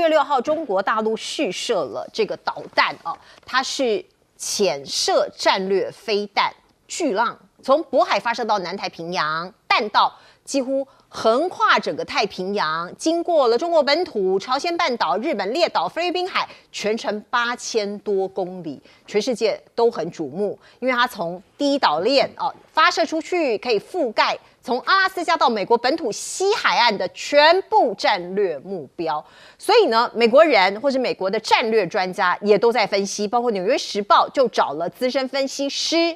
7月6号，中国大陆试射了这个导弹啊，它是潜射战略飞弹巨浪，从渤海发射到南太平洋，弹道几乎横跨整个太平洋，经过了中国本土、朝鲜半岛、日本列岛、菲律宾海，全程8000多公里，全世界都很瞩目，因为它从第一岛链发射出去，可以覆盖从阿拉斯加到美国本土西海岸的全部战略目标。所以呢，美国人或是美国的战略专家也都在分析，包括《纽约时报》就找了资深分析师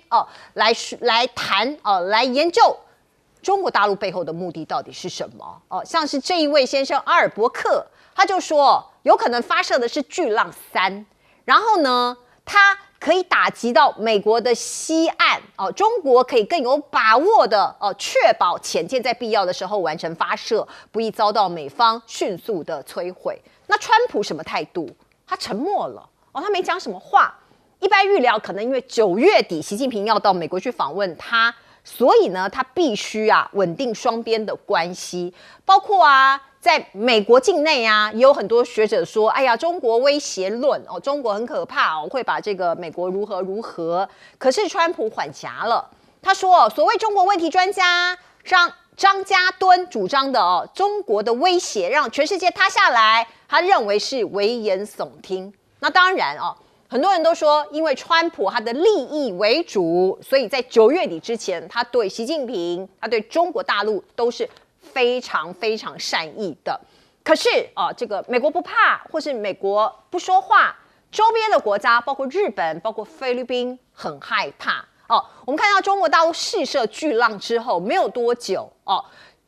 来谈来研究中国大陆背后的目的到底是什么？像是这一位先生阿尔伯克，他就说有可能发射的是巨浪3，然后呢，它可以打击到美国的西岸中国可以更有把握的确保潜舰在必要的时候完成发射，不易遭到美方迅速的摧毁。那川普什么态度？他沉默了他没讲什么话。一般预料可能因为9月底习近平要到美国去访问他。所以呢，他必须稳定双边的关系，包括在美国境内也有很多学者说，哎呀，中国威胁论中国很可怕会把这个美国如何如何。可是川普缓颊了，他说，所谓中国问题专家张家敦主张的中国的威胁让全世界塌下来，他认为是危言耸听。那当然很多人都说，因为川普他的利益为主，所以在9月底之前，他对习近平、他对中国大陆都是非常非常善意的。可是这个美国不怕，或是美国不说话，周边的国家包括日本、包括菲律宾很害怕我们看到中国大陆试射巨浪之后，没有多久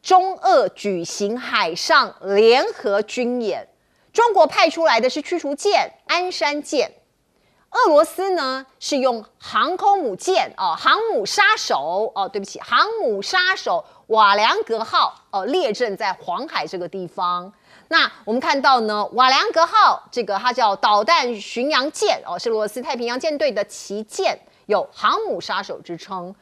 中俄举行海上联合军演，中国派出来的是驱逐舰鞍山舰。俄罗斯呢是用航空母舰航母杀手航母杀手瓦良格号列阵在黄海这个地方。那我们看到呢，瓦良格号这个它叫导弹巡洋舰是俄罗斯太平洋舰队的旗舰，有航母杀手之称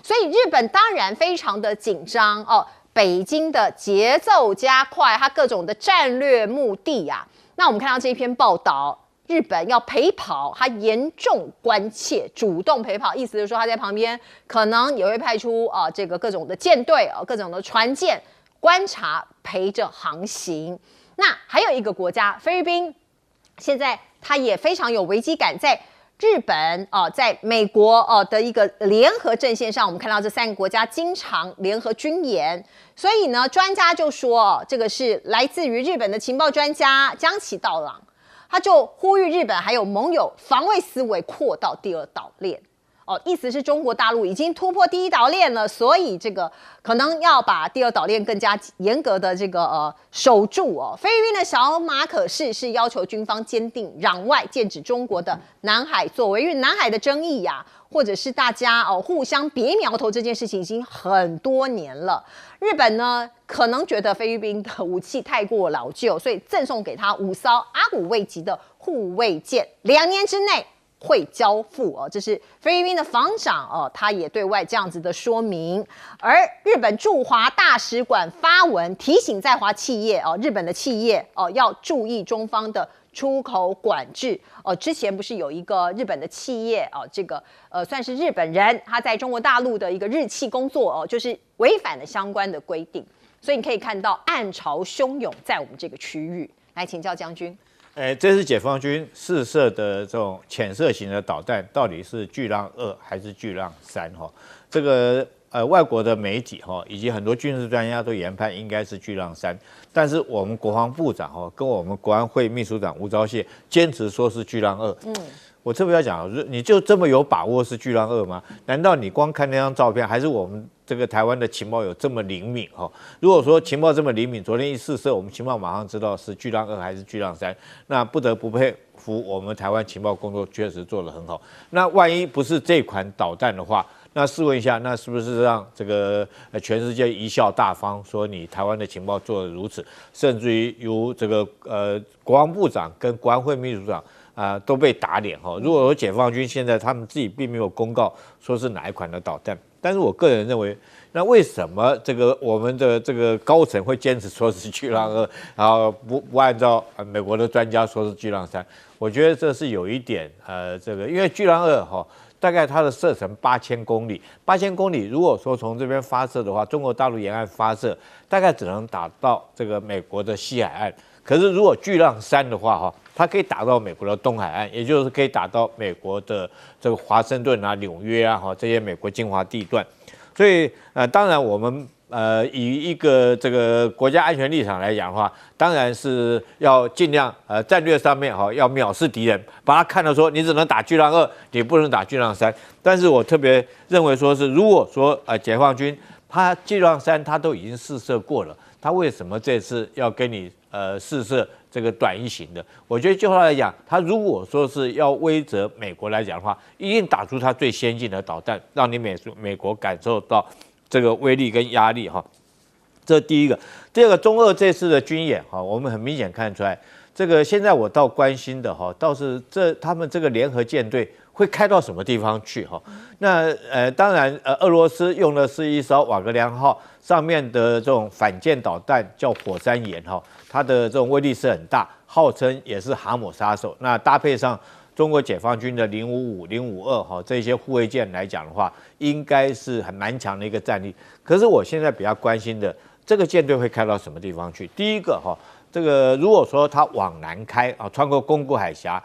所以日本当然非常的紧张北京的节奏加快，它各种的战略目的那我们看到这一篇报道。日本要陪跑，他严重关切，主动陪跑，意思就是说他在旁边可能也会派出这个各种的舰队各种的船舰观察，陪着航行。那还有一个国家菲律宾，现在他也非常有危机感，在日本在美国的一个联合阵线上，我们看到这3个国家经常联合军演，所以呢，专家就说这个是来自于日本的情报专家江崎道郎。他就呼吁日本还有盟友防卫思维扩到第2岛链意思是中国大陆已经突破第1岛链了，所以这个可能要把第2岛链更加严格的这个守住菲律宾的小马可仕是要求军方坚定攘外，剑指中国的南海作为，因为南海的争议或者是大家互相别苗头这件事情已经很多年了。日本呢可能觉得菲律宾的武器太过老旧，所以赠送给他5艘阿古卫级的护卫舰，2年之内会交付这是菲律宾的防长他也对外这样子的说明。而日本驻华大使馆发文提醒在华企业日本的企业要注意中方的出口管制之前不是有一个日本的企业这个算是日本人，他在中国大陆的一个日企工作就是违反了相关的规定，所以你可以看到暗潮汹涌在我们这个区域。来请教将军。这是解放军试射的这种潜射型的导弹，到底是巨浪2还是巨浪3？这个外国的媒体以及很多军事专家都研判应该是巨浪3，但是我们国防部长跟我们国安会秘书长吴钊燮坚持说是巨浪2。我特别要讲，你就这么有把握是巨浪2吗？难道你光看那张照片，还是我们这个台湾的情报有这么灵敏如果说情报这么灵敏，昨天一试射，我们情报马上知道是巨浪2还是巨浪3，那不得不佩服我们台湾情报工作确实做得很好。那万一不是这款导弹的话，那试问一下，那是不是让这个全世界贻笑大方，说你台湾的情报做得如此，甚至于由这个国防部长跟国安会秘书长都被打脸如果说解放军现在他们自己并没有公告说是哪一款的导弹，但是我个人认为，那为什么这个我们的这个高层会坚持说是巨浪2，然后不按照美国的专家说是巨浪3？我觉得这是有一点这个，因为巨浪2大概它的射程8000公里，8000公里如果说从这边发射的话，中国大陆沿岸发射，大概只能打到这个美国的西海岸。可是如果巨浪3的话，它可以打到美国的东海岸，也就是可以打到美国的这个华盛顿啊、纽约啊，这些美国精华地段。所以当然我们以一个这个国家安全立场来讲的话，当然是要尽量战略上面要藐视敌人，把它看到说你只能打巨浪2，你不能打巨浪3。但是我特别认为说是，如果说解放军他巨浪3他都已经试射过了，他为什么这次要跟你试射这个短一型的？我觉得就他来讲，他如果说是要威慑美国来讲的话，一定打出他最先进的导弹，让你美国感受到这个威力跟压力这是第一个。第二个，中俄这次的军演我们很明显看出来，这个现在我倒关心的倒是他们这个联合舰队会开到什么地方去那当然俄罗斯用的是一艘瓦格良号上面的这种反舰导弹叫火山岩它的这种威力是很大，号称也是航母杀手。那搭配上中国解放军的055、052这些护卫舰来讲的话，应该是很蛮强的一个战力。可是我现在比较关心的，这个舰队会开到什么地方去？第一个这个如果说它往南开穿过宫古海峡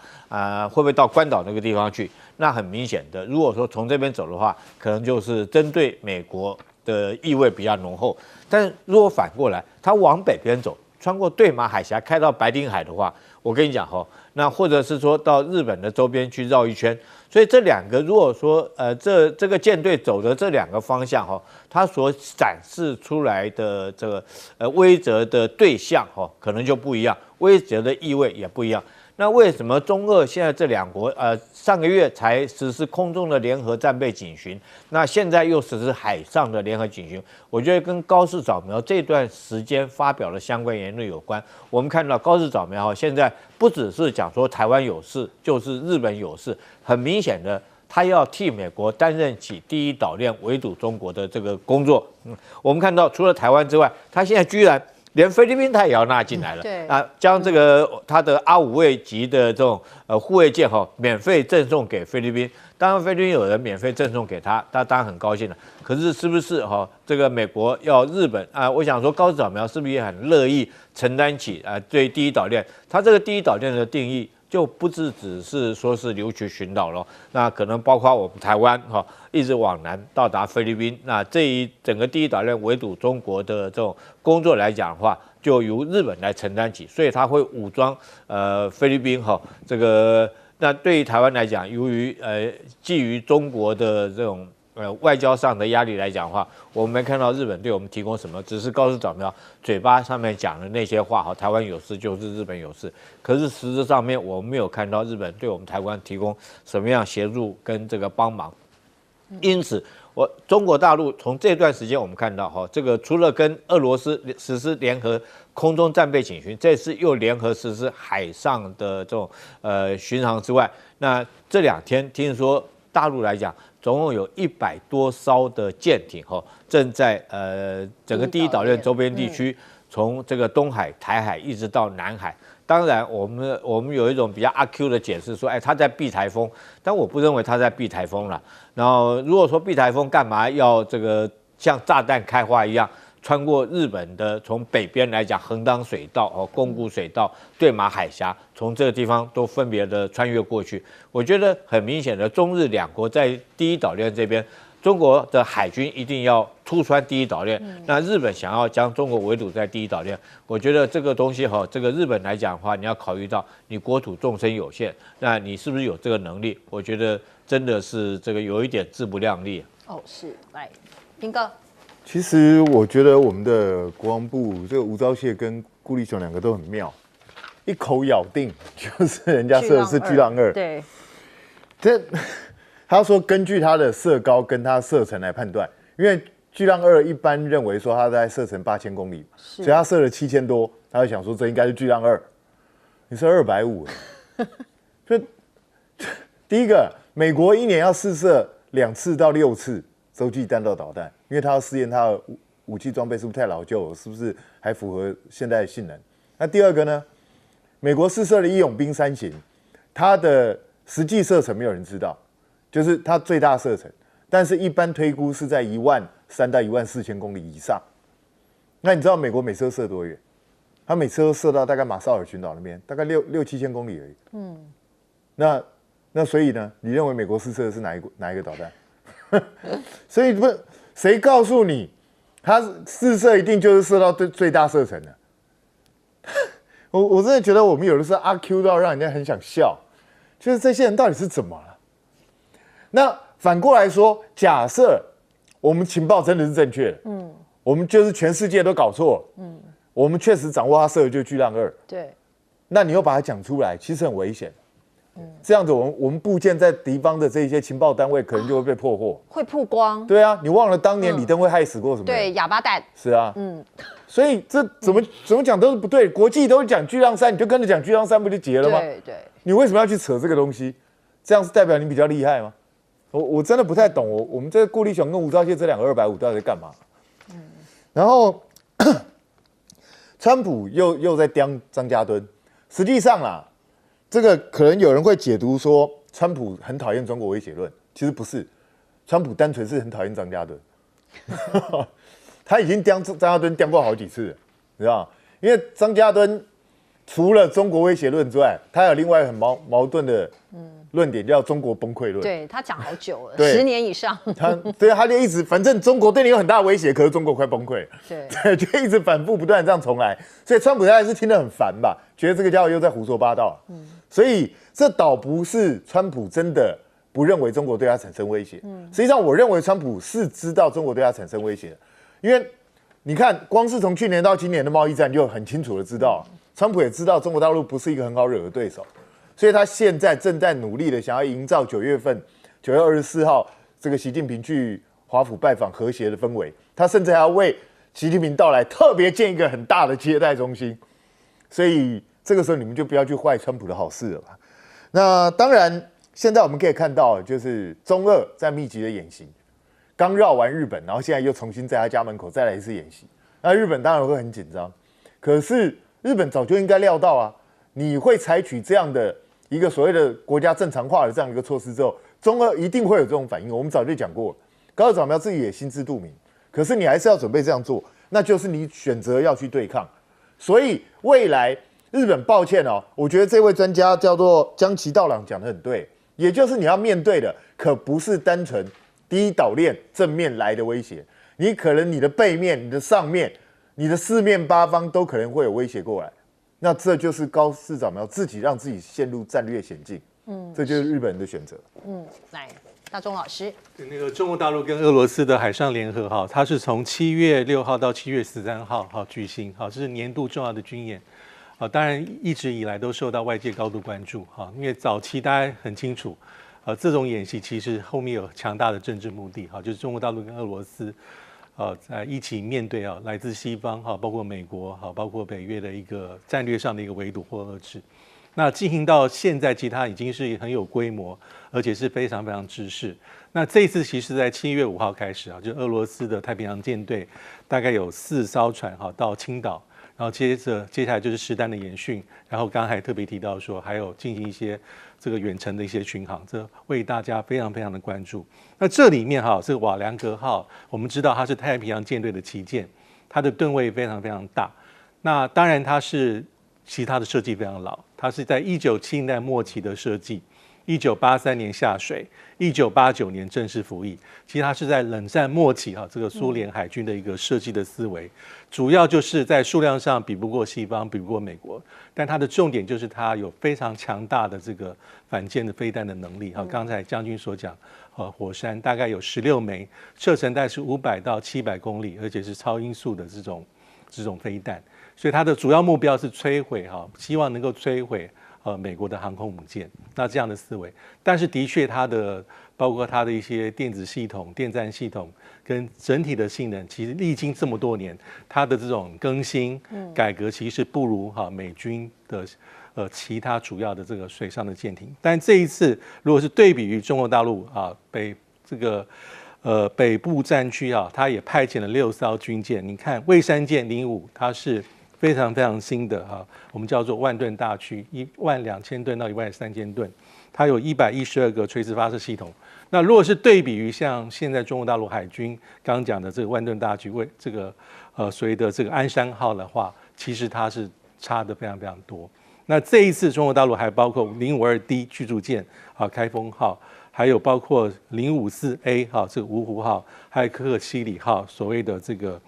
会不会到关岛那个地方去？那很明显的，如果说从这边走的话，可能就是针对美国的意味比较浓厚。但是如果反过来，它往北边走，穿过对马海峡开到白令海的话，我跟你讲那或者是说到日本的周边去绕一圈。所以这两个如果说这个舰队走的这两个方向它所展示出来的这个威慑的对象可能就不一样，威慑的意味也不一样。那为什么中俄现在这两国上个月才实施空中的联合战备警巡，那现在又实施海上的联合警巡？我觉得跟高市早苗这段时间发表的相关言论有关。我们看到高市早苗现在不只是讲说台湾有事，就是日本有事，很明显的他要替美国担任起第一岛链围堵中国的这个工作。我们看到除了台湾之外，他现在居然连菲律宾他也要纳进来了，将这个他的A5卫级的这种护卫舰免费赠送给菲律宾。当然菲律宾有人免费赠送给他当然很高兴了。可是是不是这个美国要日本我想说高市早苗是不是也很乐意承担起对第一岛链？他这个第一岛链的定义就不只是说是琉球群岛了，那可能包括我们台湾一直往南到达菲律宾。那这一整个第一岛链围堵中国的这种工作来讲的话，就由日本来承担起，所以他会武装菲律宾这个。那对于台湾来讲，由于基于中国的这种外交上的压力来讲的话，我们没看到日本对我们提供什么，只是高市早苗嘴巴上面讲的那些话台湾有事就是日本有事，可是实质上面我们没有看到日本对我们台湾提供什么样协助跟这个帮忙。因此中国大陆从这段时间我们看到这个除了跟俄罗斯实施联合空中战备警巡，这次又联合实施海上的这种巡航之外，那这2天听说大陆来讲，总共有100多艘的舰艇正在整个第一岛链周边地区，从这个东海、台海一直到南海。当然，我们有一种比较阿 Q 的解释说，他在避台风，但我不认为他在避台风了。然后，如果说避台风，干嘛要这个像炸弹开花一样，穿过日本的从北边来讲横当水道宫古水道、对马海峡，从这个地方都分别的穿越过去？我觉得很明显的，中日两国在第一岛链这边。中国的海军一定要突穿第一岛链，那日本想要将中国围堵在第一岛链，我觉得这个东西这个日本来讲的话，你要考虑到你国土纵深有限，那你是不是有这个能力？我觉得真的是这个有一点自不量力。是，来，平哥。其实我觉得我们的国防部这个吴钊燮跟顾立雄两个都很妙，一口咬定就是人家射的是巨浪2，对，他说根据他的射高跟他射程来判断，因为巨浪2一般认为说他在射程8000公里，所以他射了7000多，他会想说这应该是巨浪2，你射250，所以第一个美国一年要试射2次到6次，洲际弹道导弹，因为他要试验他的武器装备是不是太老旧了，是不是还符合现在的性能。那第二个呢，美国试射的义勇兵3型，它的实际射程没有人知道，就是它最大射程，但是一般推估是在13000到14000公里以上。那你知道美国每次都射多远？他每次都射到大概马绍尔群岛那边，大概6、7千公里而已。那所以呢，你认为美国试射的是哪一个导弹？所以不，谁告诉你他试射一定就是射到最大射程的？我真的觉得我们有的时候阿 Q 到让人家很想笑，就是这些人到底是怎么了？那反过来说，假设我们情报真的是正确的，我们就是全世界都搞错了，我们确实掌握他射的就是巨浪2，对，那你又把它讲出来，其实很危险。这样子我们部件在敌方的这些情报单位可能就会被破获，会曝光。对啊，你忘了当年李登辉害死过什么人？对，哑巴蛋。是啊，所以这怎么讲都是不对。国际都是讲巨浪3，你就跟着讲巨浪3不就结了吗？对，你为什么要去扯这个东西？这样是代表你比较厉害吗？我真的不太懂。我们这个顾立雄跟吴钊燮这两个250到底在干嘛？然后川普又在刁张家敦，实际上啦。这个可能有人会解读说，川普很讨厌中国威胁论，其实不是，川普单纯是很讨厌张家敦，他已经刁张家敦刁过好几次了，你知道吗？因为张家敦除了中国威胁论之外，他有另外很矛盾的论点，叫中国崩溃论。对他讲好久了，10年以上。他就一直，反正中国对你有很大的威胁，可是中国快崩溃了。对，就一直反复不断这样重来，所以川普他还是听得很烦吧，觉得这个家伙又在胡说八道。所以这倒不是川普真的不认为中国对他产生威胁。实际上，我认为川普是知道中国对他产生威胁的，因为你看，光是从去年到今年的贸易战就很清楚的知道，川普也知道中国大陆不是一个很好惹的对手。所以他现在正在努力的想要营造9月24号这个习近平去华府拜访和谐的氛围，他甚至还要为习近平到来特别建一个很大的接待中心。所以这个时候你们就不要去坏川普的好事了吧。那当然，现在我们可以看到，就是中俄在密集的演习，刚绕完日本，然后现在又重新在他家门口再来一次演习。那日本当然会很紧张，可是日本早就应该料到啊，你会采取这样的一个所谓的国家正常化的这样一个措施之后，中俄一定会有这种反应。我们早就讲过了，高市早苗自己也心知肚明，可是你还是要准备这样做，那就是你选择要去对抗。所以未来日本，抱歉哦，我觉得这位专家叫做江崎道朗讲得很对，也就是你要面对的可不是单纯第一岛链正面来的威胁，你可能你的背面、你的上面、你的四面八方都可能会有威胁过来。那这就是高市早苗自己让自己陷入战略险境，这就是日本人的选择。来，大钟老师，那个中国大陆跟俄罗斯的海上联合哈，它是从7月6号到7月13号举行，这是年度重要的军演。当然一直以来都受到外界高度关注哈，因为早期大家很清楚，这种演习其实后面有强大的政治目的哈，就是中国大陆跟俄罗斯。在一起面对来自西方包括美国包括北约的一个战略上的一个围堵或遏制。那进行到现在，其实它已经是很有规模，而且是非常非常制式。那这一次其实在7月5号开始就俄罗斯的太平洋舰队大概有4艘船到青岛，然后接下来就是实弹的演训，然后刚刚还特别提到说还有进行一些这个远程的一些巡航，这为大家非常非常的关注。那这里面这个瓦良格号，我们知道它是太平洋舰队的旗舰，它的吨位非常非常大。那当然它是其实它的设计非常老，它是在1970年代末期的设计，1983年下水，1989年正式服役。其实它是在冷战末期这个苏联海军的一个设计的思维，主要就是在数量上比不过西方，比不过美国，但它的重点就是它有非常强大的这个反舰的飞弹的能力。刚才将军所讲，火山大概有16枚，射程大概是500到700公里，而且是超音速的这种飞弹。所以它的主要目标是摧毁希望能够摧毁美国的航空母舰。那这样的思维，但是的确它的包括它的一些电子系统、电站系统跟整体的性能，其实历经这么多年，它的这种更新改革，其实不如美军的其他主要的这个水上的舰艇。但这一次，如果是对比于中国大陆被这个北部战区啊，它也派遣了6艘军舰。你看蔚山舰05，它是非常非常新的哈，我们叫做万吨大驱，12000吨到13000吨，它有112个垂直发射系统。那如果是对比于像现在中国大陆海军刚刚讲的这个万吨大驱，为这个所谓的这个鞍山号的话，其实它是差的非常非常多。那这一次中国大陆还包括052D 驱逐舰啊，开封号，还有包括054A 哈这个芜湖号，还有可可西里号所谓的这个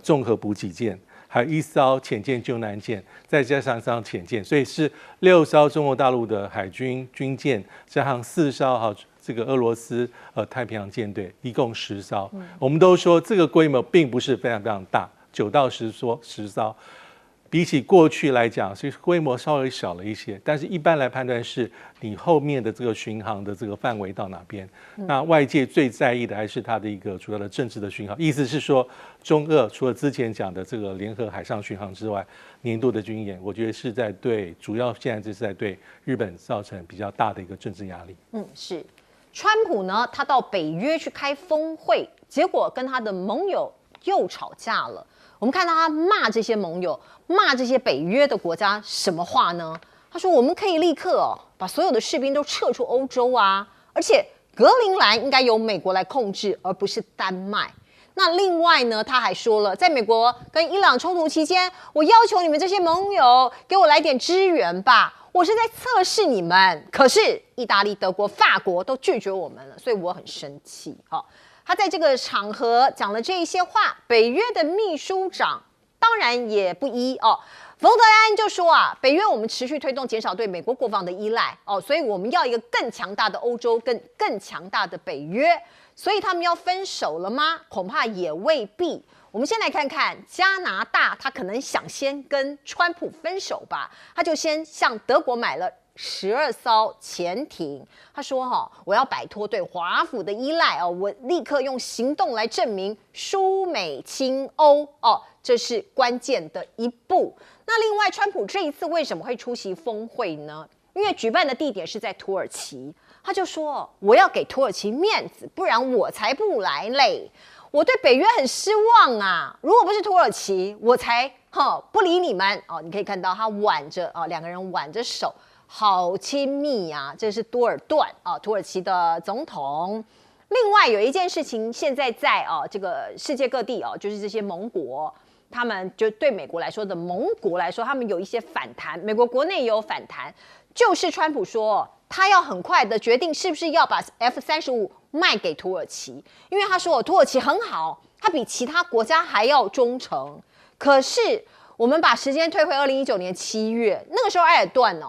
综合补给舰。还有1艘潜舰救难舰，再加上1艘潜舰，所以是6艘中国大陆的海军军舰，加上4艘哈这个俄罗斯太平洋舰队，一共10艘。我们都说这个规模并不是非常非常大，9到10艘。比起过去来讲，其实规模稍微小了一些，但是一般来判断是你后面的这个巡航的这个范围到哪边。那外界最在意的还是它的一个主要的政治的讯号，意思是说，中俄除了之前讲的这个联合海上巡航之外，年度的军演，我觉得是在主要现在就是在对日本造成比较大的一个政治压力。是。川普呢，他到北约去开峰会，结果跟他的盟友又吵架了。我们看到他骂这些盟友，骂这些北约的国家什么话呢？他说：“我们可以立刻把所有的士兵都撤出欧洲啊，而且格陵兰应该由美国来控制，而不是丹麦。”那另外呢，他还说了，在美国跟伊朗冲突期间，我要求你们这些盟友给我来点支援吧，我是在测试你们。可是意大利、德国、法国都拒绝我们了，所以我很生气。他在这个场合讲了这一些话，北约的秘书长当然也不依哦。冯德莱恩就说北约我们持续推动减少对美国国防的依赖所以我们要一个更强大的欧洲，更强大的北约。所以他们要分手了吗？恐怕也未必。我们先来看看加拿大，他可能想先跟川普分手吧，他就先向德国买了12艘潜艇，他说我要摆脱对华府的依赖我立刻用行动来证明输美亲欧这是关键的一步。那另外，川普这一次为什么会出席峰会呢？因为举办的地点是在土耳其，他就说我要给土耳其面子，不然我才不来嘞。我对北约很失望啊！如果不是土耳其，我才不理你们你可以看到他挽着两个人挽着手。好亲密啊！这是多尔段土耳其的总统。另外有一件事情，现在在这个世界各地就是这些盟国，他们就对美国来说的盟国来说，他们有一些反弹。美国国内也有反弹，就是川普说他要很快的决定是不是要把 F-35卖给土耳其，因为他说土耳其很好，他比其他国家还要忠诚。可是我们把时间推回2019年7月，那个时候埃尔段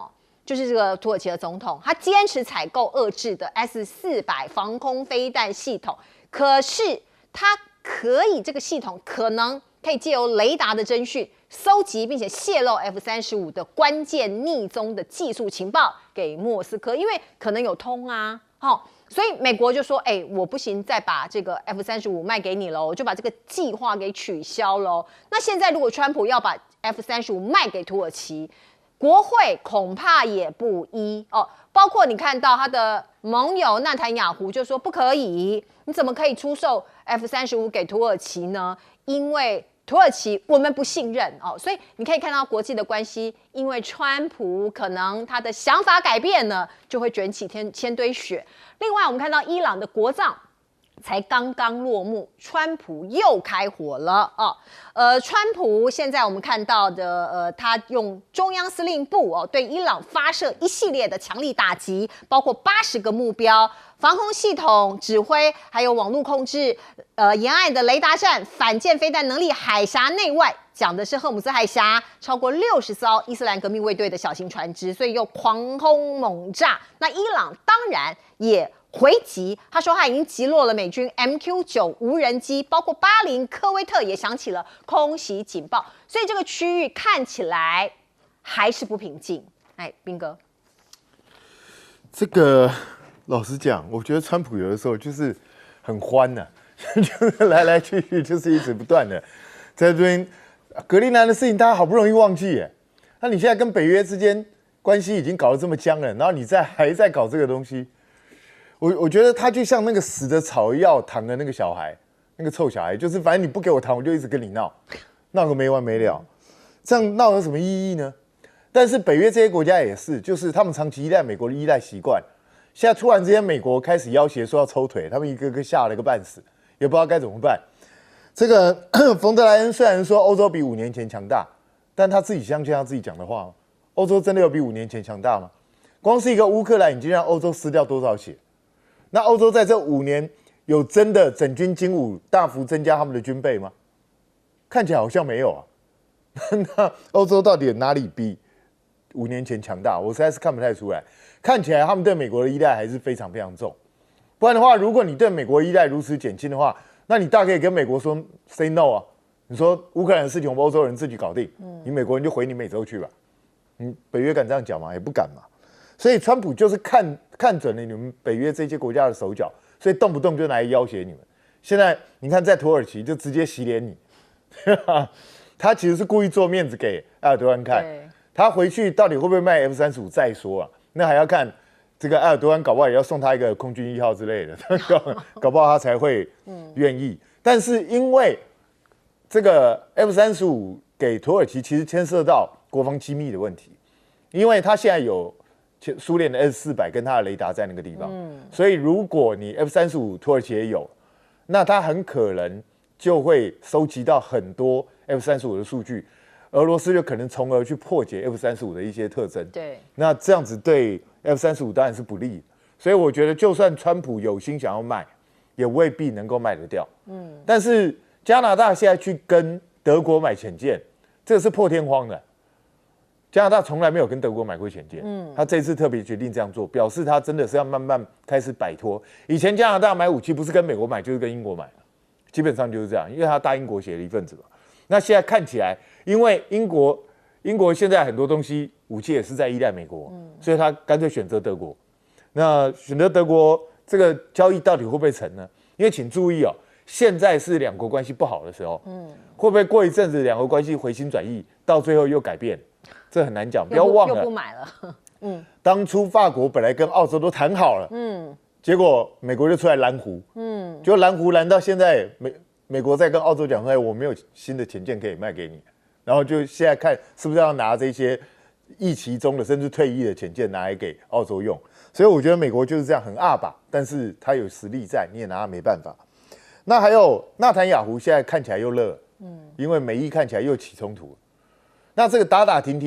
就是这个土耳其的总统，他坚持采购遏制的 S-400防空飞弹系统，可是他这个系统可能可以借由雷达的侦讯，搜集并且泄露 F-35的关键匿踪的技术情报给莫斯科，因为可能有通啊，所以美国就说，我不行，再把这个 F-35卖给你了，我就把这个计划给取消了。那现在如果川普要把 F-35卖给土耳其，国会恐怕也不依包括你看到他的盟友纳坦雅胡就说不可以，你怎么可以出售 F-35给土耳其呢？因为土耳其我们不信任所以你可以看到国际的关系，因为川普可能他的想法改变了，就会卷起千堆雪。另外，我们看到伊朗的国葬才刚刚落幕，川普又开火了川普现在我们看到的他用中央司令部对伊朗发射一系列的强力打击，包括80个目标，防空系统指挥，还有网络控制，沿岸的雷达站，反舰飞弹能力，海峡内外，讲的是赫姆兹海峡，超过60艘伊斯兰革命卫队的小型船只，所以又狂轰猛炸。那伊朗当然也回击，他说他已经击落了美军 MQ-9 无人机，包括巴林、科威特也响起了空袭警报，所以这个区域看起来还是不平静。彬哥，这个老实讲，我觉得川普有的时候就是很欢就是来来去去，就是一直不断的在这边格陵兰的事情，大家好不容易忘记耶。那你现在跟北约之间关系已经搞得这么僵了，然后你还在搞这个东西。我觉得他就像那个死着吵要糖的那个小孩，那个臭小孩，就是反正你不给我糖，我就一直跟你闹，闹个没完没了。这样闹有什么意义呢？但是北约这些国家也是，就是他们长期依赖美国的依赖习惯，现在突然之间美国开始要挟说要抽腿，他们一个个吓了个半死，也不知道该怎么办。这个冯德莱恩虽然说欧洲比5年前强大，但他自己相信他自己讲的话吗？欧洲真的有比5年前强大吗？光是一个乌克兰已经让欧洲失掉多少血？那欧洲在这5年有真的整军精武，大幅增加他们的军备吗？看起来好像没有啊。那欧洲到底哪里比5年前强大？我实在是看不太出来。看起来他们对美国的依赖还是非常非常重。不然的话，如果你对美国依赖如此减轻的话，那你大可以跟美国说 say no 啊。你说乌克兰的事情我们欧洲人自己搞定，你美国人就回你美洲去吧。北约敢这样讲吗？也不敢嘛。所以川普就是看准了你们北约这些国家的手脚，所以动不动就来要挟你们。现在你看在土耳其就直接洗脸你，他其实是故意做面子给埃尔多安看。他回去到底会不会卖 F-35再说啊？那还要看这个埃尔多安搞不好也要送他一个空军1号之类的，搞不好他才会愿意。但是因为这个 F-35给土耳其其实牵涉到国防机密的问题，因为他现在有苏联的 S-400跟他的雷达在那个地方，所以如果你 F-35土耳其也有，那他很可能就会收集到很多 F-35的数据，俄罗斯就可能从而去破解 F-35的一些特征。对，那这样子对 F-35当然是不利的。所以我觉得，就算川普有心想要卖，也未必能够卖得掉。但是加拿大现在去跟德国买潜舰，这个是破天荒的。加拿大从来没有跟德国买过潜舰，他这次特别决定这样做，表示他真的是要慢慢开始摆脱。以前加拿大买武器不是跟美国买，就是跟英国买，基本上就是这样，因为他大英国协的一份子嘛。那现在看起来，因为英国现在很多东西武器也是在依赖美国，所以他干脆选择德国。那选择德国这个交易到底会不会成呢？因为请注意哦，现在是两国关系不好的时候，会不会过一阵子两国关系回心转意，到最后又改变？这很难讲，不要忘了，又不买了。当初法国本来跟澳洲都谈好了，结果美国就出来蓝湖，结果蓝湖蓝到现在，美国在跟澳洲讲说，我没有新的潜舰可以卖给你，然后就现在看是不是要拿这些役期中的甚至退役的潜舰拿来给澳洲用，所以我觉得美国就是这样很二把，但是他有实力在，你也拿他没办法。那还有纳坦雅胡现在看起来又热了，因为美伊看起来又起冲突了。那这个打打停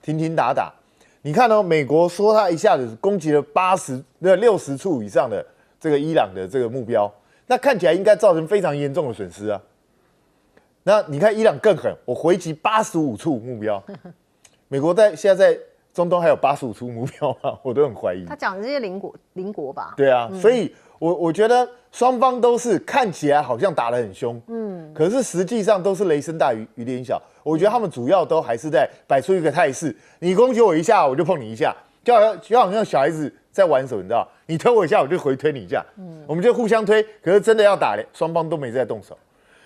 停打打，你看哦，美国说他一下子攻击了60处以上的这个伊朗的这个目标，那看起来应该造成非常严重的损失啊。那你看伊朗更狠，我回击85处目标，美国现在在中东还有85处目标吗？我都很怀疑。他讲的这些邻国吧？对啊，所以我觉得双方都是看起来好像打得很凶，可是实际上都是雷声大雨点小。我觉得他们主要都还是在摆出一个态势，你攻击我一下，我就碰你一下，就好像小孩子在玩手，你知道，你推我一下，我就回推你一下，我们就互相推。可是真的要打，双方都没在动手。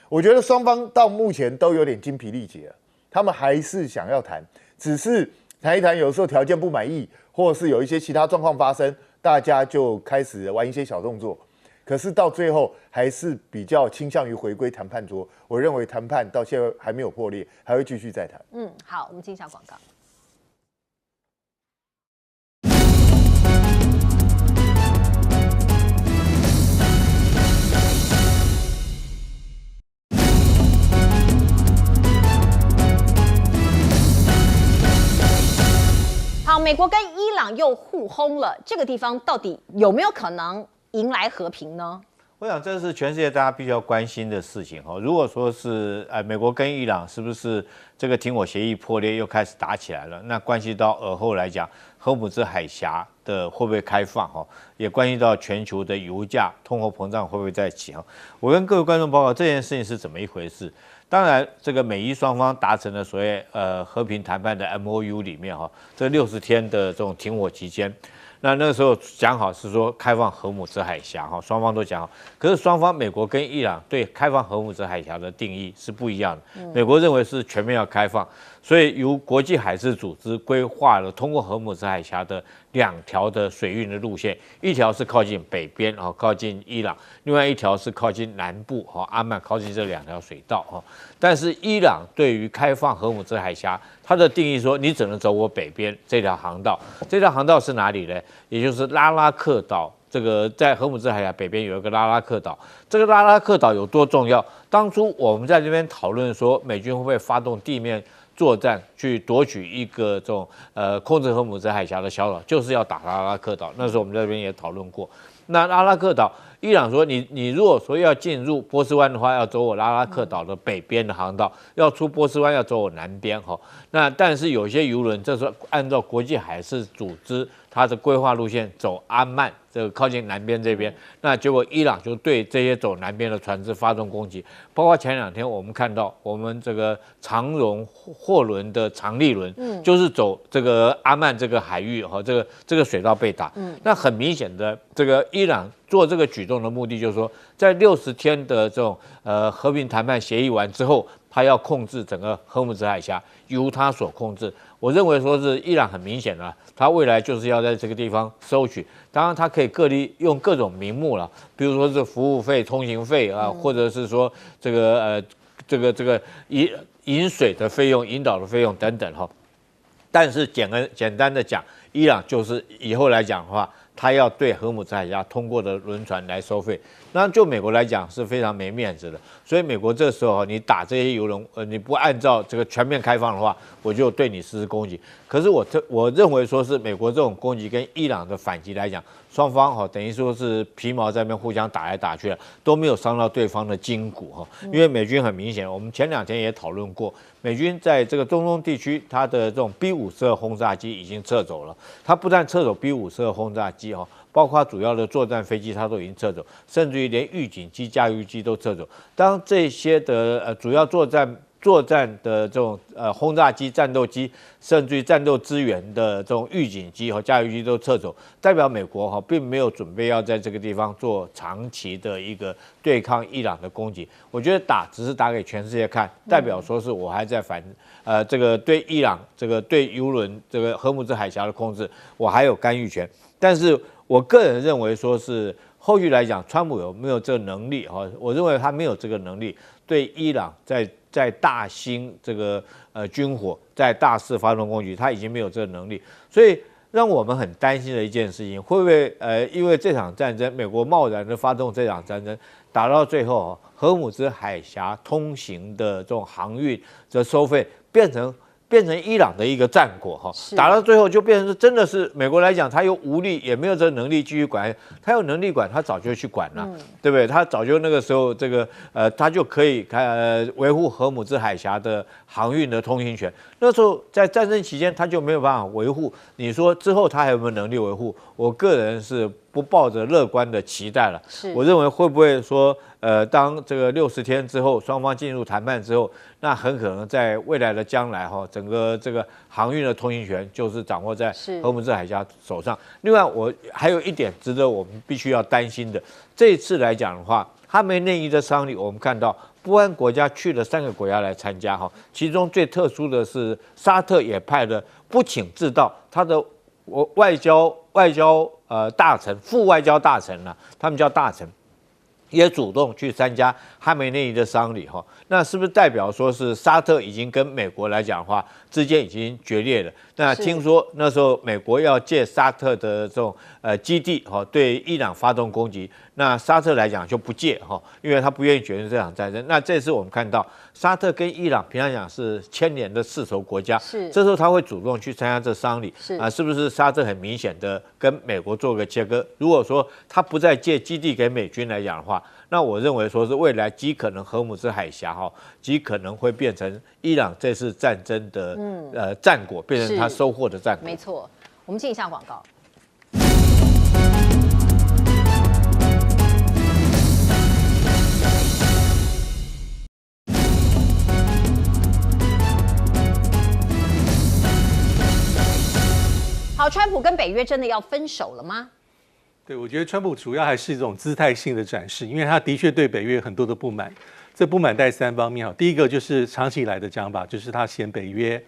我觉得双方到目前都有点精疲力竭了，他们还是想要谈，只是谈一谈，有时候条件不满意，或者是有一些其他状况发生，大家就开始玩一些小动作。可是到最后还是比较倾向于回归谈判桌。我认为谈判到现在还没有破裂，还会继续再谈。好，我们进一下广告。好，美国跟伊朗又互轰了，这个地方到底有没有可能迎来和平呢？我想这是全世界大家必须要关心的事情哈。如果说是美国跟伊朗是不是这个停火协议破裂又开始打起来了，那关系到尔后来讲荷姆兹海峡的会不会开放哈，也关系到全球的油价、通货膨胀会不会再起哈。我跟各位观众报告这件事情是怎么一回事。当然，这个美伊双方达成了所谓和平谈判的 MOU 里面哈，这60天的这种停火期间。那个时候讲好是说开放荷姆兹海峡哈，双方都讲好。可是双方美国跟伊朗对开放荷姆兹海峡的定义是不一样的。美国认为是全面要开放，所以由国际海事组织规划了通过荷姆兹海峡的2条的水运的路线，一条是靠近北边啊，靠近伊朗，另外一条是靠近南部哈，阿曼靠近这2条水道哈。但是伊朗对于开放荷姆兹海峡，它的定义说你只能走我北边这条航道，这条航道是哪里呢？也就是拉拉克岛。这个在荷姆兹海峡北边有一个拉拉克岛，这个拉拉克岛有多重要？当初我们在这边讨论说，美军会不会发动地面作战去夺取一个这种控制荷姆兹海峡的小岛，就是要打拉拉克岛。那时候我们在这边也讨论过。那拉拉克岛，伊朗说你如果说要进入波斯湾的话，要走我拉拉克岛的北边的航道；要出波斯湾要走我南边哈。那但是有些游轮，这时候按照国际海事组织它的规划路线走阿曼，这个靠近南边这边，那结果伊朗就对这些走南边的船只发动攻击，包括前2天我们看到我们这个长荣货轮的长利轮，就是走这个阿曼这个海域和这个水道被打，那很明显的这个伊朗做这个举动的目的就是说，在60天的这种和平谈判协议完之后，他要控制整个荷姆兹海峡，由他所控制。我认为说是伊朗很明显了，他未来就是要在这个地方收取，当然他可以用各种名目了，比如说是服务费、通行费啊，或者是说这个饮水的费用、引导的费用等等哈。但是简单的讲，伊朗就是以后来讲的话，他要对荷姆兹海峡通过的轮船来收费，那就美国来讲是非常没面子的。所以美国这时候你打这些油轮，你不按照这个全面开放的话，我就对你实施攻击。可是我认为说是美国这种攻击跟伊朗的反击来讲，双方等于说是皮毛在那边互相打来打去了，都没有伤到对方的筋骨哈。因为美军很明显，我们前2天也讨论过，美军在这个中东地区，它的这种 B-52轰炸机已经撤走了。它不但撤走 B-52轰炸机哈，包括主要的作战飞机它都已经撤走，甚至于连预警机、驾驭机都撤走。当这些的主要作战的这种轰炸机、战斗机，甚至于战斗支援的这种预警机和驾驭机都撤走，代表美国并没有准备要在这个地方做长期的一个对抗伊朗的攻击。我觉得只是打给全世界看，代表说是我还在这个对伊朗这个对油轮这个荷姆兹海峡的控制，我还有干预权。但是我个人认为说是后续来讲，川普有没有这个能力我认为他没有这个能力对伊朗在大兴这个军火，在大肆发动攻击，他已经没有这个能力，所以让我们很担心的一件事情，会不会因为这场战争，美国贸然的发动这场战争，打到最后荷姆兹海峡通行的这种航运的收费变成伊朗的一个战果打到最后就变成是真的是美国来讲，他又无力，也没有这个能力继续管，他有能力管，他早就去管了，对不对？他早就那个时候这个他就可以维护荷姆兹海峡的航运的通行权。那时候在战争期间他就没有办法维护，你说之后他还有没有能力维护？我个人是不抱着乐观的期待了。我认为会不会说当这个60天之后，双方进入谈判之后，那很可能在未来的将来整个这个航运的通行权就是掌握在荷姆兹海峡手上。另外，我还有一点值得我们必须要担心的，这一次来讲的话，哈梅内伊的丧礼，我们看到波湾国家去了3个国家来参加其中最特殊的是沙特也派了不请自到他的外交大臣、副外交大臣他们叫大臣，也主动去参加哈梅内伊的丧礼那是不是代表说是沙特已经跟美国来讲的话之间已经决裂了？那听说那时候美国要借沙特的这种基地对伊朗发动攻击，那沙特来讲就不借因为他不愿意卷入这场战争。那这次我们看到沙特跟伊朗平常讲是牵连的世仇国家，这时候他会主动去参加这丧礼，是不是沙特很明显的跟美国做个切割？如果说他不再借基地给美军来讲的话，那我认为说是未来极可能荷姆兹海峡极可能会变成伊朗这次战争的战果，变成他收获的战果。没错，我们进一下广告。好，川普跟北约真的要分手了吗？对，我觉得川普主要还是一种姿态性的展示，因为他的确对北约很多的不满。这不满带3方面哈，第一个就是长期以来的讲法，就是他嫌北约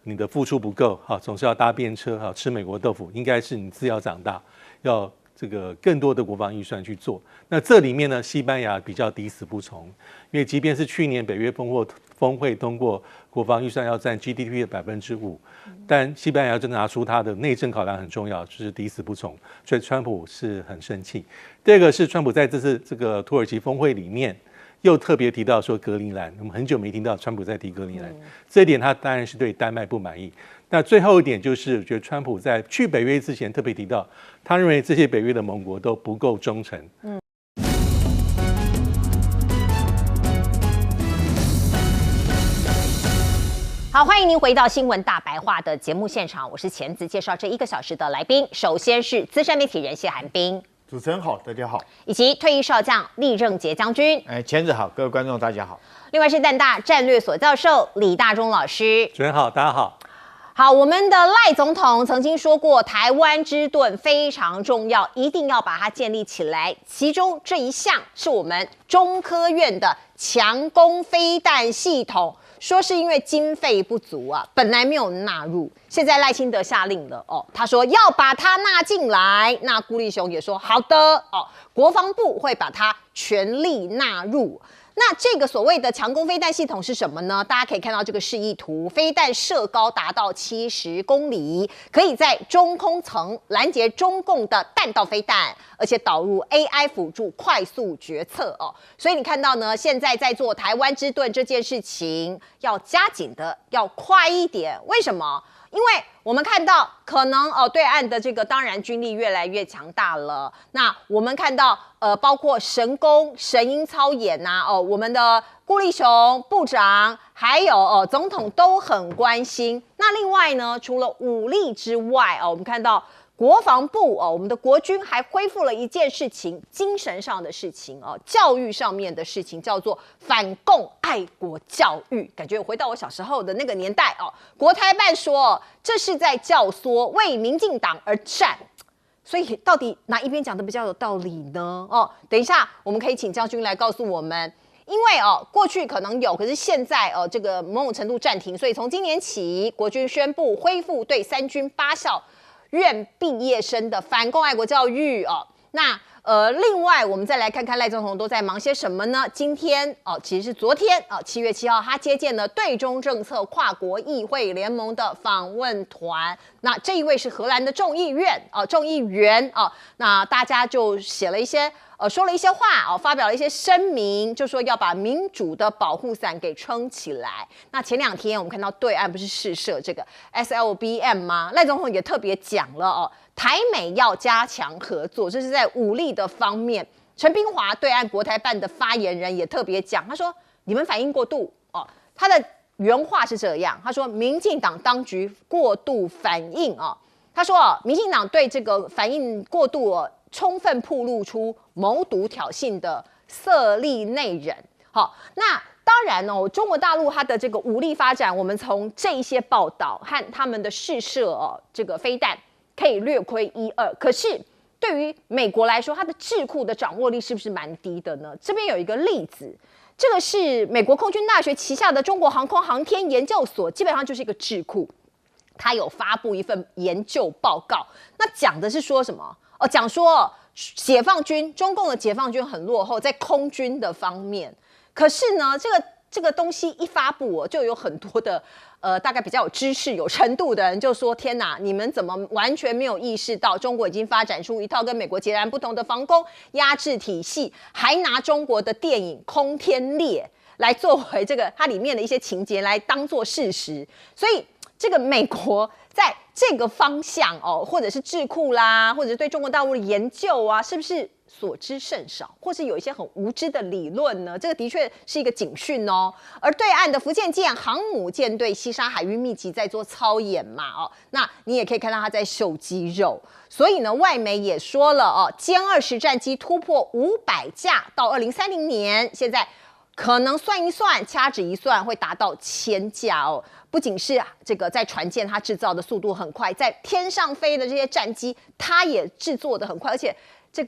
你的付出不够，哈，总是要搭便车，哈，吃美国豆腐，应该是你自要长大，要这个更多的国防预算去做。那这里面呢，西班牙比较抵死不从，因为即便是去年北约峰会通过国防预算要占 GDP 的5%，但西班牙就拿出它的内政考量很重要，就是抵死不从，所以川普是很生气。第二个是川普在这次这个土耳其峰会里面又特别提到说格陵兰，我们很久没听到川普在提格陵兰，这一点他当然是对丹麦不满意。那最后一点就是，我觉得川普在去北约之前特别提到，他认为这些北约的盟国都不够忠诚。好，欢迎您回到新闻大白话的节目现场，我是钱子，介绍这1个小时的来宾。首先是资深媒体人谢寒冰，主持人好，大家好，以及退役少将厉正杰将军。钱子好，各位观众大家好。另外是淡大战略所教授李大中老师。主持人好，大家好。好，我们的赖总统曾经说过，台湾之盾非常重要，一定要把它建立起来。其中这一项是我们中科院的强攻飞弹系统。说是因为经费不足啊，本来没有纳入，现在赖清德下令了哦，他说要把它纳进来。那顾立雄也说好的哦，国防部会把它全力纳入。那这个所谓的强攻飞弹系统是什么呢？大家可以看到这个示意图，飞弹射高达到70公里，可以在中空层拦截中共的弹道飞弹，而且导入 AI 辅助快速决策哦。所以你看到呢，现在在做台湾之盾这件事情，要加紧的，要快一点。为什么？因为我们看到可能对岸的这个当然军力越来越强大了。那我们看到包括神功神鹰操演呐，我们的顾立雄部长还有总统都很关心。那另外呢，除了武力之外我们看到国防部我们的国军还恢复了一件事情，精神上的事情教育上面的事情，叫做反共爱国教育。感觉我回到我小时候的那个年代国台办说这是在教唆为民进党而战。所以到底哪一边讲的比较有道理呢？等一下我们可以请将军来告诉我们。因为过去可能有，可是现在这个某种程度暂停，所以从今年起，国军宣布恢复对3军8校院毕业生的反共爱国教育那另外我们再来看看赖总统都在忙些什么呢？今天其实是昨天7月7号，他接见了对中政策跨国议会联盟的访问团。那这一位是荷兰的众议员那大家就写了一些说了一些话发表了一些声明，就说要把民主的保护伞给撑起来。那前2天我们看到对岸不是试射这个 SLBM 吗？赖总统也特别讲了台美要加强合作，这是在武力的方面。陈冰华对岸国台办的发言人也特别讲，他说你们反应过度他的原话是这样，他说民进党当局过度反应他说民进党对这个反应过度充分暴露出谋独挑衅的色厉内荏。好，那当然中国大陆它的这个武力发展，我们从这一些报道和他们的试射这个飞弹可以略窥1、2。可是对于美国来说，它的智库的掌握力是不是蛮低的呢？这边有一个例子，这个是美国空军大学旗下的中国航空航天研究所，基本上就是一个智库。他有发布一份研究报告，那讲的是说什么？讲说解放军，中共的解放军很落后，在空军的方面。可是呢，这个东西一发布就有很多的大概比较有知识、有程度的人就说：天哪，你们怎么完全没有意识到中国已经发展出一套跟美国截然不同的防空压制体系，还拿中国的电影《空天猎》来作为这个它里面的一些情节来当作事实。所以这个美国在这个方向或者是智库啦，或者是对中国大陆的研究是不是所知甚少，或是有一些很无知的理论呢？这个的确是一个警讯而对岸的福建舰航母舰队西沙海域密集在做操演嘛那你也可以看到它在秀肌肉。所以呢，外媒也说了歼20战机突破500架，到2030年，现在可能算一算，掐指一算，会达到1000架哦。不仅是这个在船舰它制造的速度很快，在天上飞的这些战机，它也制作的很快，而且这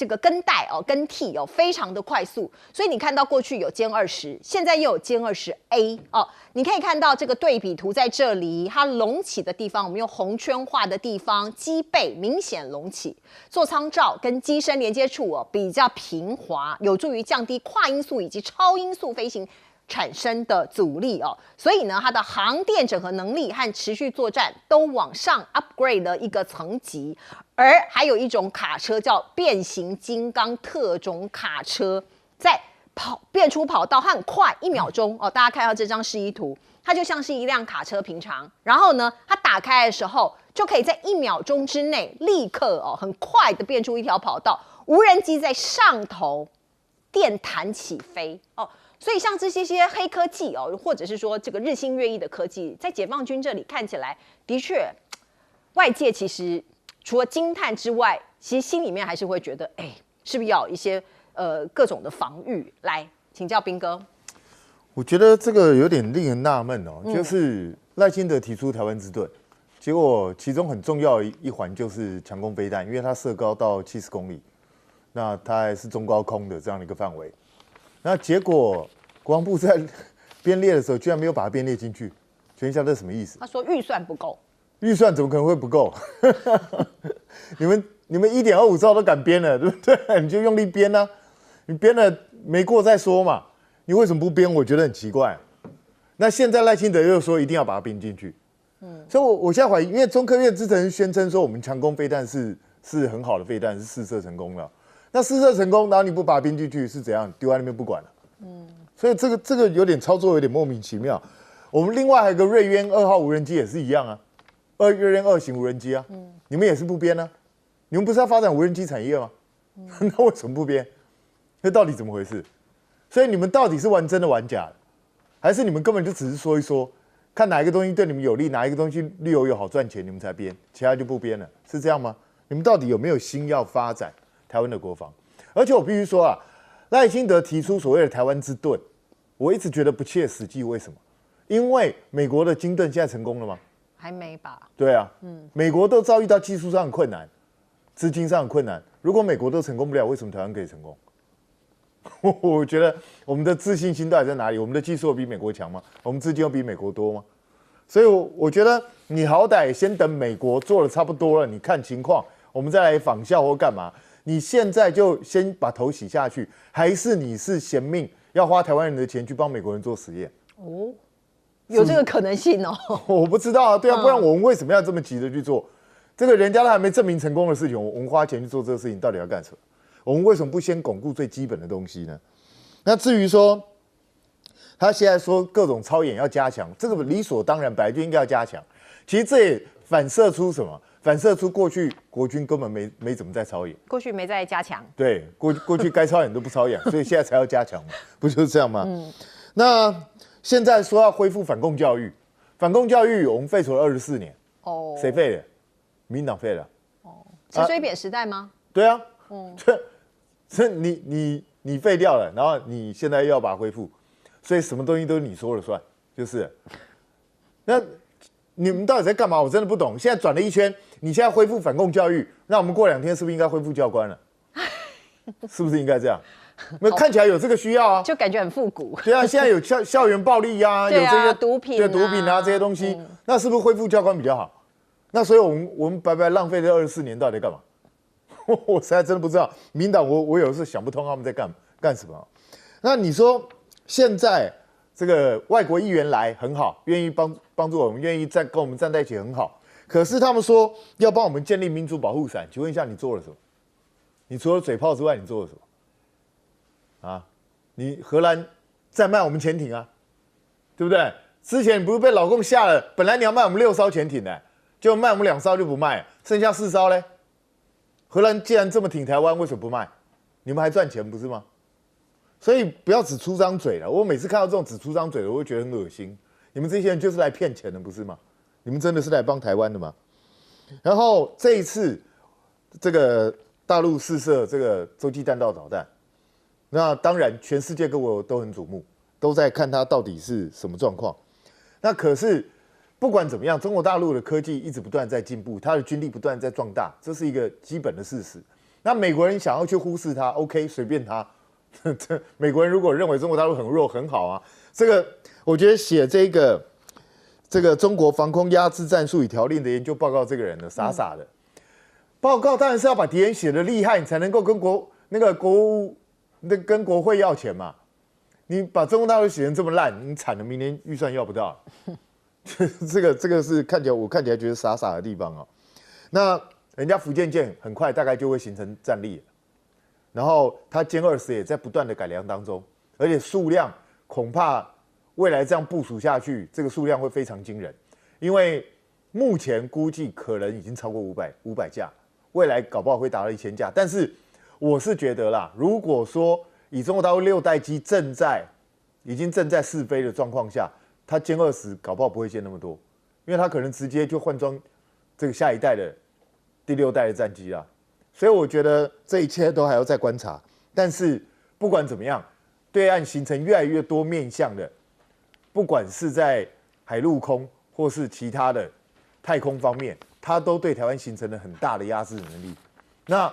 个更代哦、更替哦，非常的快速。所以你看到过去有歼20，现在又有歼20A哦。你可以看到这个对比图在这里，它隆起的地方，我们用红圈画的地方，机背明显隆起，座舱罩跟机身连接处哦比较平滑，有助于降低跨音速以及超音速飞行产生的阻力哦。所以呢，它的航电整合能力和持续作战都往上 upgrade 了一个层级。而还有一种卡车叫变形金刚特种卡车，在变出跑道，它很快，1秒钟哦。大家看到这张示意图，它就像是一辆卡车平常。然后呢，它打开的时候，就可以在1秒钟之内立刻哦，很快的变出一条跑道，无人机在上头电弹起飞哦。所以像这些黑科技哦，或者是说这个日新月异的科技，在解放军这里看起来，的确，外界其实除了惊叹之外，其实心里面还是会觉得，是不是要有一些各种的防御？来，请教彬哥。我觉得这个有点令人纳闷哦，就是赖清德提出台湾之盾，结果其中很重要一环就是强攻飞弹，因为它射高到70公里，那它还是中高空的这样的一个范围。那结果国防部在编列的时候，居然没有把它编列进去，请问一下这什么意思？他说预算不够。预算怎么可能会不够？你们1.25兆都敢编了，对不对？你就用力编啊！你编了没过再说嘛。你为什么不编？我觉得很奇怪。那现在赖清德又说一定要把它编进去，所以我现在怀疑，因为中科院之前宣称说我们强攻飞弹是很好的飞弹，是试射成功了。那试射成功，然后你不把它编进去是怎样？丢在那边不管了。所以这个有点操作有点莫名其妙。我们另外还有个瑞渊2号无人机也是一样啊。瑞渊2型无人机啊，你们也是不编啊？你们不是要发展无人机产业吗？那为什么不编？那到底怎么回事？所以你们到底是玩真的玩假的，还是你们根本就只是说一说，看哪一个东西对你们有利，哪一个东西绿油油好赚钱，你们才编，其他就不编了，是这样吗？你们到底有没有心要发展台湾的国防？而且我必须说啊，赖清德提出所谓的台湾之盾，我一直觉得不切实际，为什么？因为美国的金盾现在成功了吗？还没吧？对啊，美国都遭遇到技术上的困难，资金上的困难。如果美国都成功不了，为什么台湾可以成功？我觉得我们的自信心到底在哪里？我们的技术有比美国强吗？我们资金有比美国多吗？所以我觉得你好歹先等美国做的差不多了，你看情况，我们再来仿效或干嘛？你现在就先把头洗下去，还是你是嫌命要花台湾人的钱去帮美国人做实验？哦。有这个可能性哦，我不知道啊，对啊，不然我们为什么要这么急着去做？这个人家都还没证明成功的事情，我们花钱去做这个事情，到底要干什么？我们为什么不先巩固最基本的东西呢？那至于说他现在说各种操演要加强，这个理所当然，本来就应该要加强。其实这也反射出什么？反射出过去国军根本没怎么在操演，过去没在加强。对，过去该操演都不操演，所以现在才要加强嘛，不就是这样吗？那现在说要恢复反共教育，反共教育我们废除了24年，谁废的？民进党废的。陈水扁时代吗？对啊，这你废掉了，然后你现在又要把它恢复，所以什么东西都是你说了算，就是。那你们到底在干嘛？我真的不懂。现在转了一圈，你现在恢复反共教育，那我们过2天是不是应该恢复教官了？是不是应该这样？那看起来有这个需要啊，就感觉很复古。对啊，现在有校园暴力啊，有这些毒品，对毒品啊这些东西，那是不是恢复教官比较好？那所以我们白白浪费这24年到底干嘛？我实在真的不知道。民进党我有时候想不通他们在干什么。那你说现在这个外国议员来很好，愿意帮助我们，愿意跟我们站在一起很好。可是他们说要帮我们建立民主保护伞，请问一下你做了什么？你除了嘴炮之外，你做了什么？啊，你荷兰在卖我们潜艇啊，对不对？之前你不是被老共吓了？本来你要卖我们6艘潜艇的，就卖我们2艘就不卖，剩下4艘嘞。荷兰既然这么挺台湾，为什么不卖？你们还赚钱不是吗？所以不要只出张嘴了。我每次看到这种只出张嘴的，我会觉得很恶心。你们这些人就是来骗钱的，不是吗？你们真的是来帮台湾的吗？然后这一次这个大陆试射这个洲际弹道导弹。那当然，全世界各国都很瞩目，都在看它到底是什么状况。那可是不管怎么样，中国大陆的科技一直不断在进步，它的军力不断在壮大，这是一个基本的事实。那美国人想要去忽视它 ，OK， 随便他。美国人如果认为中国大陆很弱，很好啊。这个我觉得写这个中国防空压制战术与条令的研究报告，这个人呢傻傻的。报告当然是要把敌人写得厉害，你才能够跟跟国会要钱嘛。你把中国大陆写成这么烂，你惨了，明年预算要不到。这个是我看起来觉得傻傻的地方哦。那人家福建舰很快大概就会形成战力了，然后它歼20也在不断的改良当中，而且数量恐怕未来这样部署下去，这个数量会非常惊人，因为目前估计可能已经超过500架，未来搞不好会达到1000架。但是我是觉得啦，如果说以中国大陆6代机已经正在试飞的状况下，它歼20搞不好不会歼那么多，因为它可能直接就换装这个下一代的第6代的战机啦。所以我觉得这一切都还要再观察。但是不管怎么样，对岸形成越来越多面向的，不管是在海陆空或是其他的太空方面，它都对台湾形成了很大的压制能力。那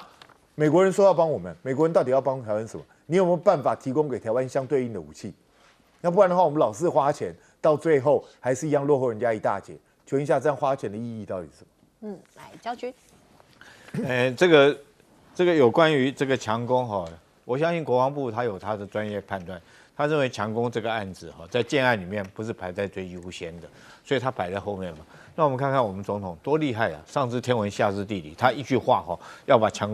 美国人说要帮我们，美国人到底要帮台湾什么？你有没有办法提供给台湾相对应的武器？要不然的话，我们老是花钱，到最后还是一样落后人家一大截。请问一下，这样花钱的意义到底是什么？来，将军。这个有关于这个强攻哈，我相信国防部他有他的专业判断，他认为强攻这个案子哈，在建案里面不是排在最优先的，所以他摆在后面嘛。那我们看看我们总统多厉害啊！上知天文，下知地理，他一句话哈，要把强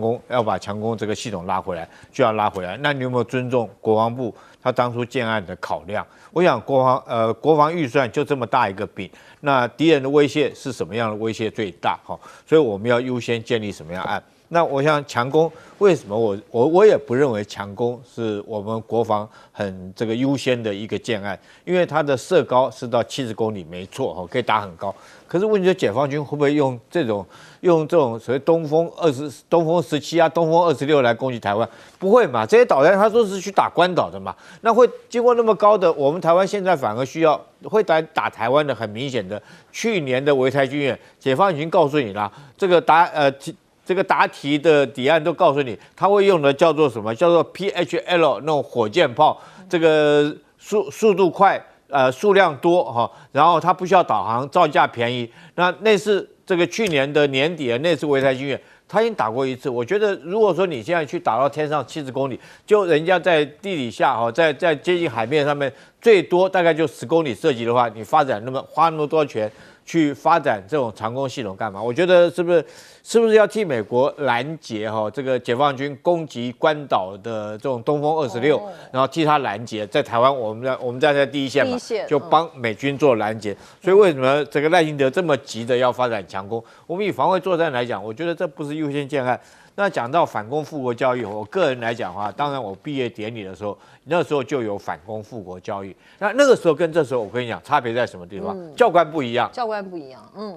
攻这个系统拉回来，就要拉回来。那你有没有尊重国防部他当初建案的考量？我想国防预算就这么大一个饼，那敌人的威胁是什么样的威胁最大？哈，所以我们要优先建立什么样的案？那我想强攻为什么我也不认为强攻是我们国防很这个优先的一个建案，因为它的射高是到70公里没错哈，可以打很高。可是问题是解放军会不会用这种所谓东风17啊、东风26来攻击台湾？不会嘛，这些导弹他说是去打关岛的嘛，那会经过那么高的，我们台湾现在反而需要会打台湾的，很明显的，去年的围台军演，解放已经告诉你了，这个答题的底案都告诉你，他会用的叫做什么？叫做 PHL 那种火箭炮，这个速度快，数量多哈，然后它不需要导航，造价便宜。那是这个去年的年底的那次围台军演，他已经打过一次。我觉得如果说你现在去打到天上70公里，就人家在地底下哈，在接近海面上面，最多大概就10公里射击的话，你花那么多钱去发展这种长攻系统干嘛？我觉得是不是要替美国拦截哈这个解放军攻击关岛的这种东风26，然后替他拦截，在台湾我们站在第一线嘛，就帮美军做拦截。所以为什么这个赖清德这么急的要发展强攻？我们以防卫作战来讲，我觉得这不是优先建案。那讲到反攻复国教育，我个人来讲的话，当然我毕业典礼的时候，那时候就有反攻复国教育。那个时候跟这时候，我跟你讲，差别在什么地方？教官不一样。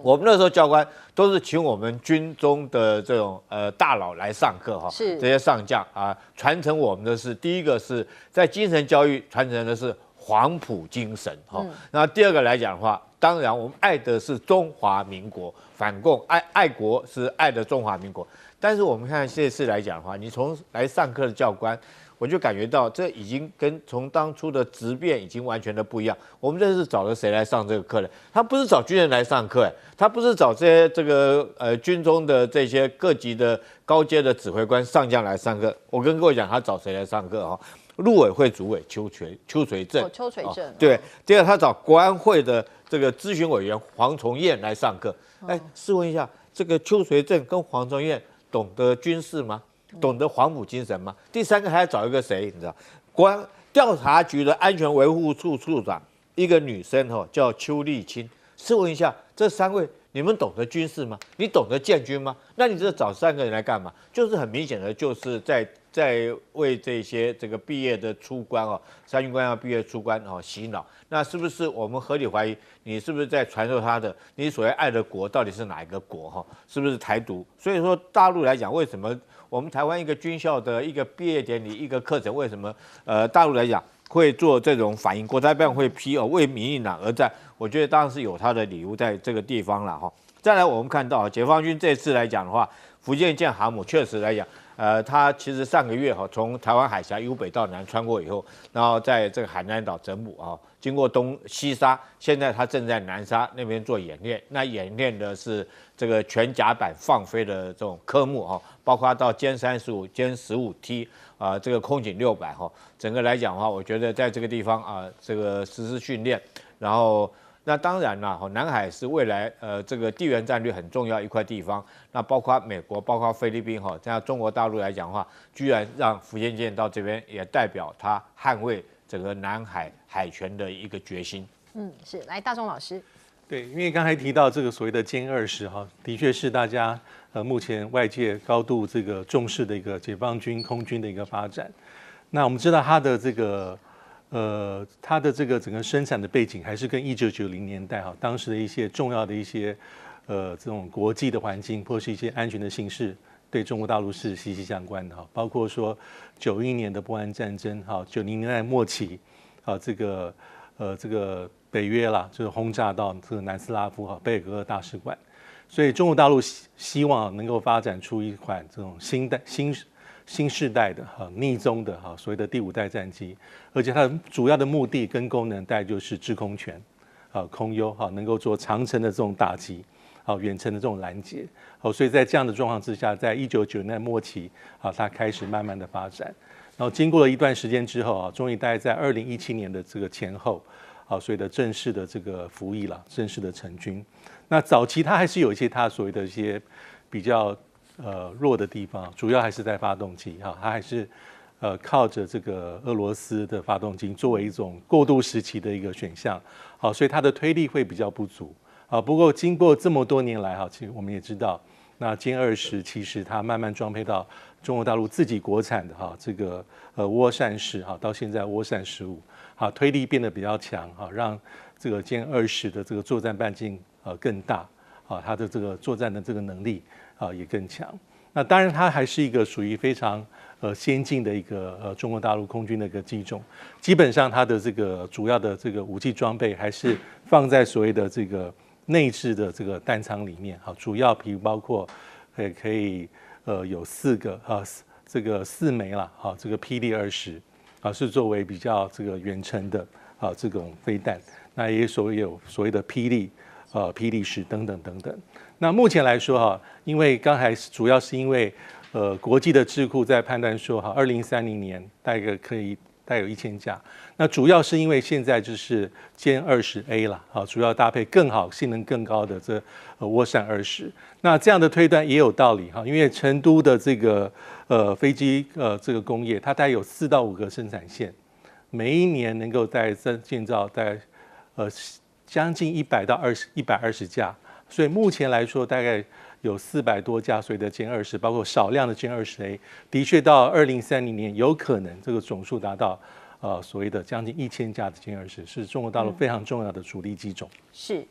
我们那时候教官都是请我们军中的这种大佬来上课哈，这些上将啊，传承我们的是第一个是在精神教育传承的是黄埔精神哈。那第二个来讲的话，当然我们爱的是中华民国，反共爱国是爱的中华民国。但是我们看这次来讲的话，你从来上课的教官，我就感觉到这已经跟从当初的质变已经完全的不一样。我们这是找了谁来上这个课呢？他不是找军人来上课，他不是找这些军中的这些各级的高阶的指挥官上将来上课。我跟各位讲，他找谁来上课哈？陆委会主委邱垂正，对。第二，他找国安会的这个咨询委员黄崇彦来上课。试问一下，这个邱垂正跟黄崇彦懂得军事吗？懂得黄埔精神吗？第三个还要找一个谁？你知道，国安调查局的安全维护处处长，一个女生叫邱丽青。试问一下，这3位你们懂得军事吗？你懂得建军吗？那你这找3个人来干嘛？就是很明显的，就是在在为这些这个毕业的出关哦，三军官要毕业出关哦洗脑，那是不是我们合理怀疑你是不是在传授他的你所谓爱的国到底是哪一个国哈？是不是台独？所以说大陆来讲，为什么我们台湾一个军校的一个毕业典礼一个课程，为什么大陆来讲会做这种反应？国台办会批哦为民进党而战，我觉得当然是有他的理由在这个地方了哈。再来我们看到解放军这次来讲的话，福建舰航母确实来讲。它其实上个月哈，从台湾海峡由北到南穿过以后，然后在这个海南岛整补啊，经过东西沙，现在它正在南沙那边做演练。那演练的是这个全甲板放飞的这种科目哈，包括到歼35、歼15T 这个空警600哈，整个来讲的话，我觉得在这个地方这个实施训练，然后。那当然啦，南海是未来这个地缘战略很重要一块地方。那包括美国，包括菲律宾哈，这样中国大陆来讲的话，居然让福建舰到这边，也代表他捍卫整个南海海权的一个决心。是来大钟老师。对，因为刚才提到这个所谓的歼20哈，的确是大家目前外界高度这个重视的一个解放军空军的一个发展。那我们知道它的这个。它的这个整个生产的背景还是跟1990年代哈，当时的一些重要的一些这种国际的环境或是一些安全的形势，对中国大陆是息息相关的哈。包括说91年的波湾战争哈，90年代末期这个北约啦，就是轰炸到这个南斯拉夫贝尔格勒大使馆，所以中国大陆希望能够发展出一款这种新世代的逆中的所谓的第5代战机，而且它的主要的目的跟功能大概就是制空权，空优能够做长程的这种打击，远程的这种拦截，所以在这样的状况之下，在1990年代末期它开始慢慢的发展，然后经过了一段时间之后终于大概在2017年的这个前后，所谓的正式的这个服役了，正式的成军。那早期它还是有一些它所谓的一些比较弱的地方，主要还是在发动机它还是靠着这个俄罗斯的发动机作为一种过渡时期的一个选项，所以它的推力会比较不足不过经过这么多年来其实我们也知道，那歼20其实它慢慢装配到中国大陆自己国产的这个涡扇式到现在涡扇15推力变得比较强让这个歼20的这个作战半径更大它的这个作战的这个能力也更强。那当然它还是一个属于非常先进的一个中国大陆空军的一个机种，基本上它的这个主要的这个武器装备还是放在所谓的这个内置的这个弹仓里面主要比如包括可以有4枚啦这个霹雳20是作为比较这个远程的这种飞弹，那也有所谓的霹雳10等等等等。那目前来说因为刚才主要是因为国际的智库在判断说2030年大概可以带有1000架，那主要是因为现在就是歼20A 啦主要搭配更好性能更高的这涡扇20。那这样的推断也有道理因为成都的这个飞机这个工业，它大概有4到5个生产线，每一年能够建造大概将近100到120架，所以目前来说大概有400多架所谓的歼20，包括少量的歼20A，的确到2030年有可能这个总数达到所谓的将近1000架的歼20，是中国大陆非常重要的主力机种。是